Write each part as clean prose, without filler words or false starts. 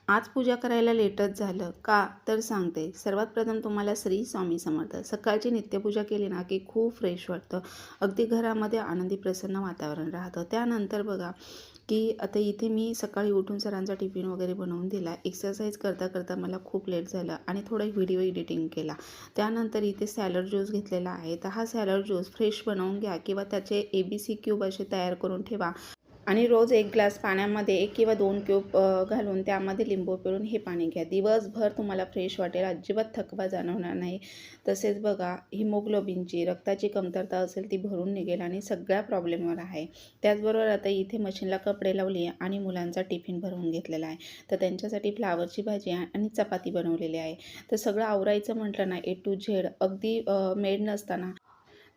आज पूजा करायला लेटच झालं का तर सांगते. सर्वात प्रथम तुम्हाला श्री स्वामी समर्थ. सकाळची नित्यपूजा केली ना की खूप फ्रेश वाटतं. अगदी घरामध्ये आनंदी प्रसन्न वातावरण राहतं. त्यानंतर बघा की आता इथे मी सकाळी उठून सरांचा टिफिन वगैरे बनवून दिला. एक्सरसाइज करता करता मला खूप लेट झालं आणि थोडा व्हिडिओ एडिटिंग केला. त्यानंतर इथे सॅलड ज्यूस घेतलेला आहे. तर हा सॅलड ज्यूस फ्रेश बनवून घ्या किंवा त्याचे ABC क्यूब असे तयार करून ठेवा. आणि रोज 1 ग्लास पाण्यामध्ये 1 किंवा 2 क्यूब घालून त्यामध्ये लिंबू पिळून हे पाणी घ्या. दिवसभर तुम्हाला फ्रेश वाटेल, अजिबात थकवा जाणवणार नाही. तसेच बघा हिमोग्लोबिनची रक्ताची कमतरता असेल ती भरून निघेल आणि सगळ्या प्रॉब्लेमवर आहे. त्याचबरोबर आता इथे मशीनला कपडे लावली आणि मुलांचा टिफिन भरवून घेतलेला आहे. तर त्यांच्यासाठी फ्लावरची भाजी आणि चपाती बनवलेली आहे. तर सगळं आवरायचं म्हटलं ना A to Z अगदी मेड नसताना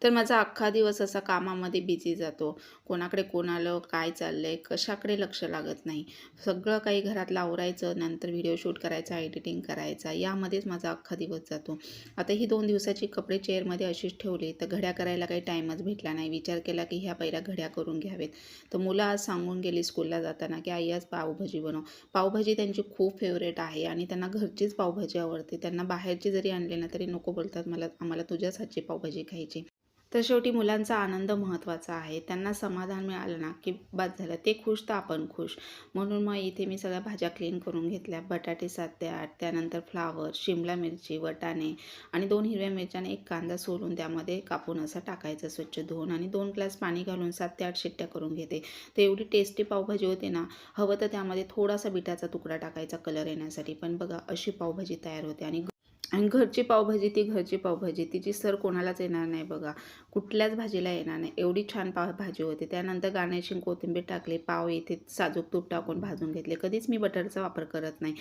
तर माझा अख्खा दिवस असा कामामध्ये बिझी जातो. कोणाकडे कोण आलं, काय चाललंय, कशाकडे लक्ष लागत नाही. सगळं काही घरातलं आवरायचं, नंतर व्हिडिओ शूट करायचा, एडिटिंग करायचा, यामध्येच माझा अख्खा दिवस जातो. आता ही 2 दिवसाची कपडे चेअरमध्ये अशीच ठेवली, तर घड्या करायला काही टाईमच भेटला नाही. विचार केला की ह्या पहिल्या घड्या करून घ्यावेत. तर मुलं आज सांगून गेली स्कूलला जाताना की आई आज पावभाजी बनव. पावभाजी त्यांची खूप फेवरेट आहे आणि त्यांना घरचीच पावभाजी आवडते. त्यांना बाहेरची जरी आणली ना तरी नको बोलतात, आम्हाला तुझ्याच हातची पावभाजी खायची. तर शेवटी मुलांचा आनंद महत्त्वाचा आहे. त्यांना समाधान मिळालं ना की बस झालं. ते खुश तर आपण खुश. म्हणून मग इथे मी सगळ्या भाज्या क्लीन करून घेतल्या. बटाटे 7 ते 8, त्यानंतर फ्लावर, शिमला मिरची, वाटाणे आणि 2 हिरव्या मिरच्या आणि 1 कांदा सोलून त्यामध्ये कापून असं टाकायचं स्वच्छ धुवून आणि 2 ग्लास पाणी घालून 7 ते 8 शिट्ट्या करून घेते. तर एवढी टेस्टी पावभाजी होते ना. हवं तर त्यामध्ये थोडासा बिटाचा तुकडा टाकायचा कलर येण्यासाठी. पण बघा अशी पावभाजी तयार होते आणि घरची पावभाजी ती घरची पावभाजी. तिची सर कोणालाच येणार नाही बघा. कुठल्याच भाजीला येणार नाही. एवढी छान पावभाजी होते. त्यानंतर गार्निशिंग कोथिंबीर टाकली. पाव इथे साजूक तूप टाकून भाजून घेतले. कधीच मी बटरचा वापर करत नाही.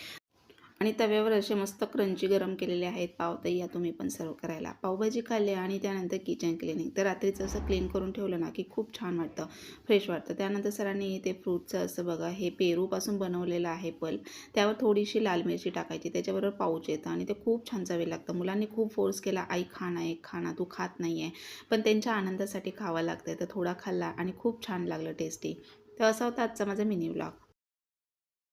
आणि तव्यावर असे मस्त क्रंची गरम केलेले आहेत पाव. तर या तुम्ही पण सर्व करायला. पावभाजी खाल्ली आणि त्यानंतर किचन क्लिनिंग. तर रात्रीचं असं क्लीन करून ठेवलं ना की खूप छान वाटतं, फ्रेश वाटतं. त्यानंतर सरांनी इथे फ्रूटचं असं बघा हे पेरूपासून बनवलेलं आहे पल्प. त्यावर थोडीशी लाल मिरची टाकायची. त्याच्याबरोबर पाऊच येतं आणि ते खूप छान चवी लागतं. मुलांनी खूप फोर्स केला, आई खा ना, एक खा ना, तू खात नाही आहे. पण त्यांच्या आनंदासाठी खावं लागतं. तर थोडा खाल्ला आणि खूप छान लागलं टेस्टी. तर असा होता आजचा माझा मिनी व्लॉग.